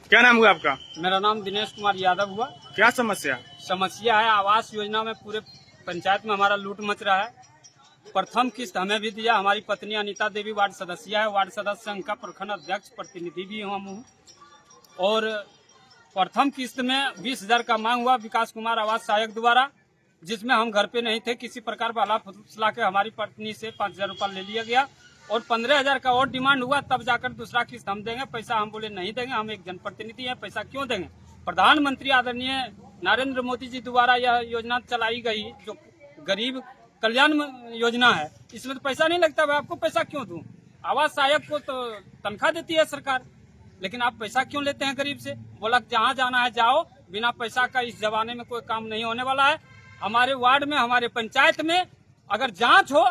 क्या नाम हुआ आपका? मेरा नाम दिनेश कुमार यादव हुआ। क्या समस्या? समस्या है आवास योजना में पूरे पंचायत में हमारा लूट मच रहा है। प्रथम किस्त हमें भी दिया, हमारी पत्नी अनीता देवी वार्ड सदस्य है, वार्ड सदस्य संघ का प्रखंड अध्यक्ष प्रतिनिधि भी हम हूँ। और प्रथम किस्त में 20,000 का मांग हुआ विकास कुमार आवास सहायक द्वारा, जिसमें हम घर पे नहीं थे। किसी प्रकार वाला फुसला के हमारी पत्नी से 5,000 रुपया ले लिया गया और 15,000 का और डिमांड हुआ, तब जाकर दूसरा किस्त हम देंगे। पैसा हम बोले नहीं देंगे, हम एक जनप्रतिनिधि हैं, पैसा क्यों देंगे। प्रधानमंत्री आदरणीय नरेंद्र मोदी जी द्वारा यह योजना चलाई गई जो गरीब कल्याण योजना है, इसमें तो पैसा नहीं लगता। मैं आपको पैसा क्यों दूं? आवास सहायक को तो तनख्वाह देती है सरकार, लेकिन आप पैसा क्यों लेते हैं गरीब से? बोला जहाँ जाना है जाओ, बिना पैसा का इस जमाने में कोई काम नहीं होने वाला है। हमारे वार्ड में, हमारे पंचायत में अगर जांच हो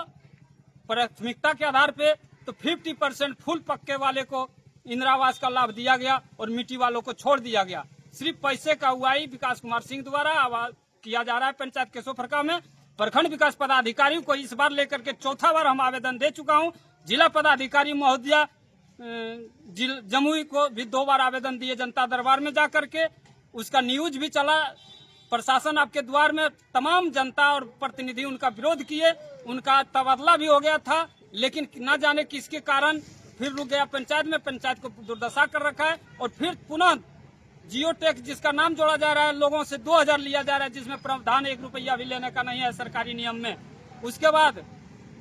प्राथमिकता के आधार पे तो 50% फुल पक्के वाले को इंदिरा आवास का लाभ दिया गया और मिट्टी वालों को छोड़ दिया गया। सिर्फ पैसे का उगाही विकास कुमार सिंह द्वारा आवाज किया जा रहा है। पंचायत केशोफरका में प्रखंड विकास पदाधिकारी को इस बार लेकर के चौथा बार हम आवेदन दे चुका हूं। जिला पदाधिकारी महोदया जमुई को भी 2 बार आवेदन दिए जनता दरबार में जाकर के, उसका न्यूज भी चला। प्रशासन आपके द्वार में तमाम जनता और प्रतिनिधि उनका विरोध किए, उनका तबादला भी हो गया था, लेकिन न जाने किसके कारण फिर रुक गया। पंचायत में पंचायत को दुर्दशा कर रखा है और फिर पुनः जियो टैक्स जिसका नाम जोड़ा जा रहा है, लोगों से 2,000 लिया जा रहा है, जिसमें प्रावधान 1 रुपया भी लेने का नहीं है सरकारी नियम में। उसके बाद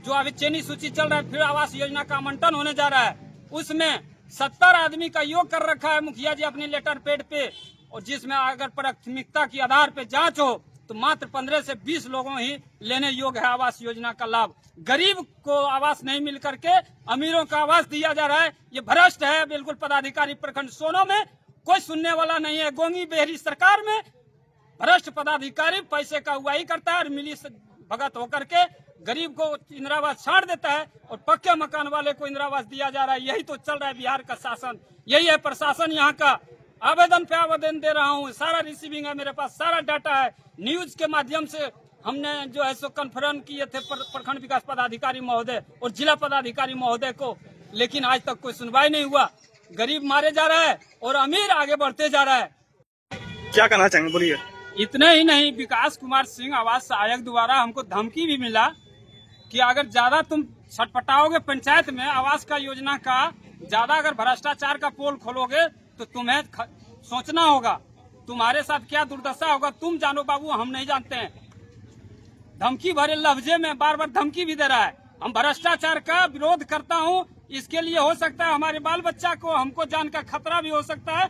जो अभी चयनी सूची चल रहा है, फिर आवास योजना का आवंटन होने जा रहा है, उसमें 70 आदमी का योग कर रखा है मुखिया जी अपने लेटर पैड पे, और जिसमें अगर प्राथमिकता के आधार पे जांच हो तो मात्र 15 से 20 लोगों ही लेने योग्य है आवास योजना का लाभ। गरीब को आवास नहीं मिल करके अमीरों का आवास दिया जा रहा है। ये भ्रष्ट है बिल्कुल। पदाधिकारी प्रखंड सोनो में कोई सुनने वाला नहीं है। गोंगी बेहरी सरकार में भ्रष्ट पदाधिकारी पैसे का उगाही करता है और मिली भगत होकर के गरीब को इंदिरा आवास छाड़ देता है और पक्के मकान वाले को इंदिरा आवास दिया जा रहा है। यही तो चल रहा है बिहार का शासन, यही है प्रशासन यहाँ का। आवेदन पे आवेदन दे रहा हूँ, सारा रिसीविंग है मेरे पास, सारा डाटा है। न्यूज के माध्यम से हमने जो है सो कॉन्फ्रेंस किए थे प्रखंड विकास पदाधिकारी महोदय और जिला पदाधिकारी महोदय को, लेकिन आज तक कोई सुनवाई नहीं हुआ। गरीब मारे जा रहा है और अमीर आगे बढ़ते जा रहा है। क्या कहना चाहेंगे, बोलिए। इतने ही नहीं, विकास कुमार सिंह आवास सहायक द्वारा हमको धमकी भी मिला कि अगर ज्यादा तुम छटपटाओगे पंचायत में आवास का योजना का, ज्यादा अगर भ्रष्टाचार का पोल खोलोगे तो तुम्हें सोचना होगा, तुम्हारे साथ क्या दुर्दशा होगा तुम जानो बाबू, हम नहीं जानते हैं। धमकी भरे लफ्जे में बार बार धमकी भी दे रहा है। हम भ्रष्टाचार का विरोध करता हूं, इसके लिए हो सकता है हमारे बाल बच्चा को, हमको जान का खतरा भी हो सकता है।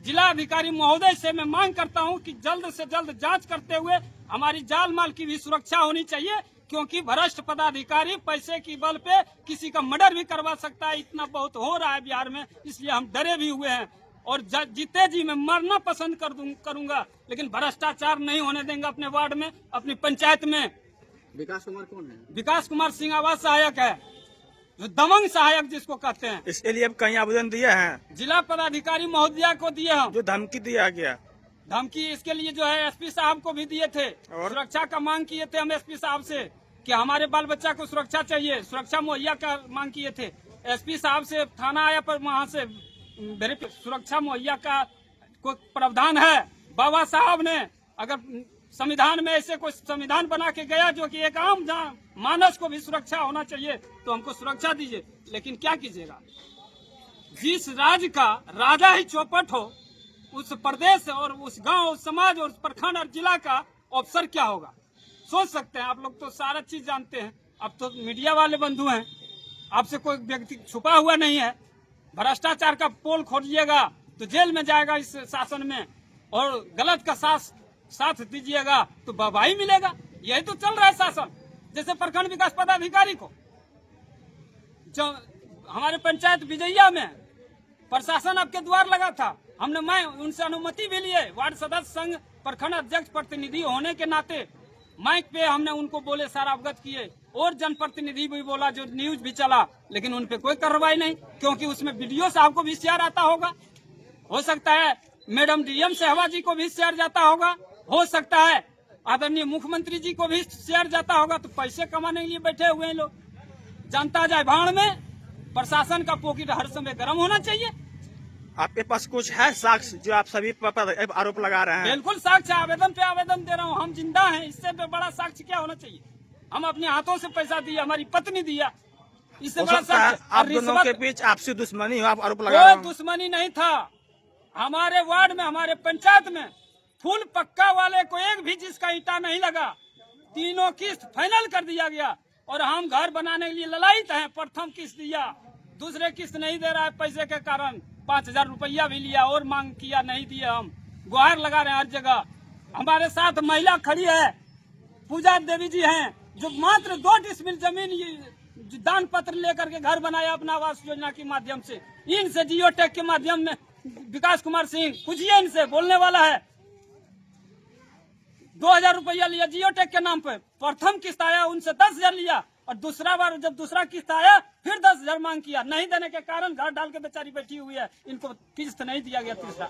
जिला अधिकारी महोदय से मैं मांग करता हूं कि जल्द से जल्द जांच करते हुए हमारी जान माल की भी सुरक्षा होनी चाहिए, क्योंकि भ्रष्ट पदाधिकारी पैसे की बल पे किसी का मर्डर भी करवा सकता है। इतना बहुत हो रहा है बिहार में, इसलिए हम डरे भी हुए हैं और जीते जी मैं मरना पसंद करूंगा, लेकिन भ्रष्टाचार नहीं होने देंगे अपने वार्ड में, अपनी पंचायत में। विकास कुमार कौन है? विकास कुमार सिंह आवास सहायक है, जो दमंग सहायक जिसको कहते हैं। इसके लिए अब कहीं आवेदन दिए हैं? जिला पदाधिकारी महोदया को दिए हम। जो धमकी दिया गया, धमकी इसके लिए जो है एसपी साहब को भी दिए थे, और सुरक्षा का मांग किए थे हम एसपी साहब से कि हमारे बाल बच्चा को सुरक्षा चाहिए, सुरक्षा मुहैया का मांग किए थे। एसपी साहब से थाना आया पर वहाँ से सुरक्षा मुहैया का कोई प्रावधान है? बाबा साहब ने अगर संविधान में ऐसे कोई संविधान बना के गया जो कि एक आम मानस को भी सुरक्षा होना चाहिए, तो हमको सुरक्षा दीजिए। लेकिन क्या कीजिएगा, जिस राज्य का राजा ही चौपट हो, उस प्रदेश और उस गांव, उस समाज और उस प्रखंड और जिला का अफसर क्या होगा, सोच सकते हैं। आप लोग तो सारा चीज जानते हैं, अब तो मीडिया वाले बंधु हैं, आपसे कोई व्यक्ति छुपा हुआ नहीं है। भ्रष्टाचार का पोल खोजिएगा तो जेल में जाएगा इस शासन में, और गलत का साथ दीजिएगा तो वाहवाही मिलेगा। यही तो चल रहा है शासन। जैसे प्रखंड विकास पदाधिकारी को जो हमारे पंचायत विजैया में प्रशासन आपके द्वार लगा था, हमने मैं उनसे अनुमति भी लिए, वार्ड सदस्य संघ प्रखंड अध्यक्ष प्रतिनिधि होने के नाते माइक पे हमने उनको बोले, सारा अवगत किए, और जनप्रतिनिधि भी बोला, जो न्यूज भी चला, लेकिन उन पे कोई कार्रवाई नहीं, क्योंकि उसमें वीडियो साहब को भी शेयर आता होगा, हो सकता है मैडम डीएम सहवा जी को भी शेयर जाता होगा, हो सकता है आदरणीय मुख्यमंत्री जी को भी शेयर जाता होगा। तो पैसे कमाने के लिए बैठे हुए हैं लोग। जनता जाए भाड़ में, प्रशासन का पॉकेट हर समय गर्म होना चाहिए। आपके पास कुछ है साक्ष्य जो आप सभी पर आरोप लगा रहे हैं? बिल्कुल साक्ष्य, आवेदन पे आवेदन दे रहा हूँ। हम जिंदा हैं, इससे तो बड़ा साक्ष्य क्या होना चाहिए? हम अपने हाथों से पैसा दिया, हमारी पत्नी दिया, इससे हो बड़ा सकता है साक्ष्य। आप दोनों के बीच आपसी दुश्मनी हो, आप आरोप लगा रहे कोई हो। दुश्मनी नहीं था। हमारे वार्ड में, हमारे पंचायत में फुल पक्का वाले को एक भी जिसका ईंटा नहीं लगा, तीनों किस्त फाइनल कर दिया गया। और हम घर बनाने के लिए ललायित हैं। प्रथम किस्त दिया, दूसरे किस्त नहीं दे रहा है पैसे के कारण। 5,000 रुपया भी लिया और मांग किया, नहीं दिया। हम गुहार लगा रहे हैं हर जगह। हमारे साथ महिला खड़ी है, पूजा देवी जी हैं, जो मात्र 2 डिसमिल जमीन दान पत्र लेकर के घर बनाया अपना आवास योजना के माध्यम से। इनसे जियो टेक के माध्यम में विकास कुमार सिंह, पूछिए इनसे, बोलने वाला है। 2,000 रुपया लिया जियो टेक के नाम पे। प्रथम किस्त आया, उनसे 10,000 लिया, और दूसरा बार जब दूसरा किस्त आया फिर 10,000 मांग किया। नहीं देने के कारण घर डाल के बेचारी बैठी हुई है, इनको किस्त नहीं दिया गया। तीसरा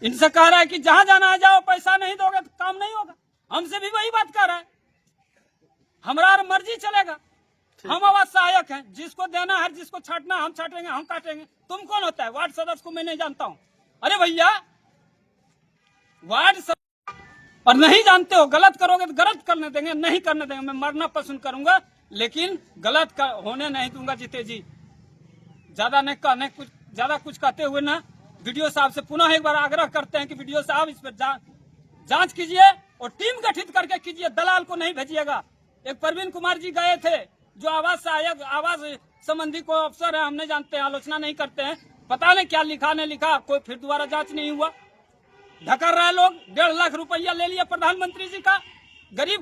इनसे कह रहा है कि जहां जाना आ जाओ, पैसा नहीं दोगे तो काम नहीं होगा। हमसे भी वही बात कह रहा है, हमारा मर्जी चलेगा। हम आवास सहायक हैं, जिसको देना है, जिसको छाटना हम छाटेंगे, हम काटेंगे। तुम कौन होता है? वार्ड सदस्य को मैं नहीं जानता हूँ। अरे भैया, वार्ड और नहीं जानते हो, गलत करोगे तो गलत करने देंगे, नहीं करने देंगे। मैं मरना पसंद करूंगा, लेकिन गलत होने नहीं दूंगा। जीते जी ज्यादा नहीं कहने, ज्यादा कुछ कहते हुए ना, वीडियो साहब से पुनः एक बार आग्रह करते हैं कि वीडियो साहब इस पर जांच कीजिए और टीम गठित करके कीजिए, दलाल को नहीं भेजिएगा। एक प्रवीण कुमार जी गए थे, जो आवास सहायक, आवास संबंधी को अफसर है, हम नहीं जानते हैं, आलोचना नहीं करते हैं, पता नहीं क्या लिखा नहीं लिखा, कोई फिर दोबारा जांच नहीं हुआ। ढकर रहे लोग। 1.5 लाख रुपया ले लिया प्रधानमंत्री जी का। गरीब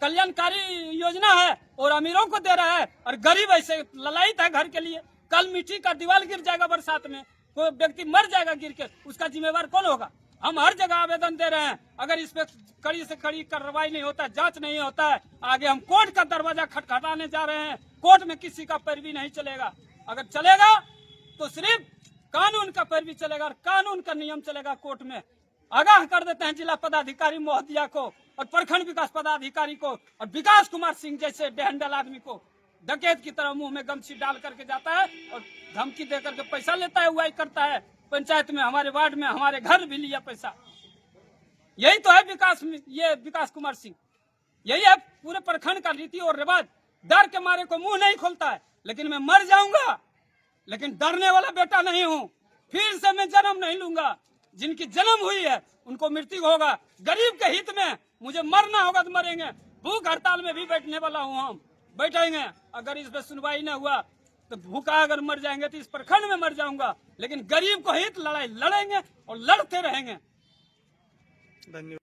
कल्याणकारी योजना है और अमीरों को दे रहा है, और गरीब ऐसे ललायित है घर के लिए। कल मिट्टी का दीवार गिर जाएगा बरसात में, कोई व्यक्ति मर जाएगा गिर के, उसका जिम्मेवार कौन होगा? हम हर जगह आवेदन दे रहे हैं। अगर इस पे कड़ी से कड़ी कार्रवाई नहीं होता है, जांच नहीं होता है, आगे हम कोर्ट का दरवाजा खटखटाने जा रहे हैं। कोर्ट में किसी का पैरवी नहीं चलेगा। अगर चलेगा तो सिर्फ कानून का पैरवी चलेगा और कानून का नियम चलेगा। कोर्ट में आगाह कर देते हैं जिला पदाधिकारी महोदया को और प्रखंड विकास पदाधिकारी को, और विकास कुमार सिंह जैसे बेहंडल आदमी को डकैत की तरह मुंह में गमछी डाल करके जाता है और धमकी दे करके पैसा लेता है, उगाई करता है। पंचायत में, हमारे वार्ड में, हमारे घर भी लिया पैसा। यही तो है ये विकास कुमार सिंह, यही है पूरे प्रखंड का रीति और रिवाज। डर के मारे को मुंह नहीं खोलता है, लेकिन मैं मर जाऊंगा, लेकिन डरने वाला बेटा नहीं हूँ। फिर से मैं जन्म नहीं लूंगा। जिनकी जन्म हुई है उनको मृत्यु होगा। गरीब के हित में मुझे मरना होगा तो मरेंगे। भूख हड़ताल में भी बैठने वाला हूँ, हम बैठेंगे। अगर इस पर सुनवाई न हुआ तो भूखा अगर मर जाएंगे तो इस प्रखंड में मर जाऊंगा, लेकिन गरीब को हित लड़ाई लड़ेंगे और लड़ते रहेंगे। धन्यवाद।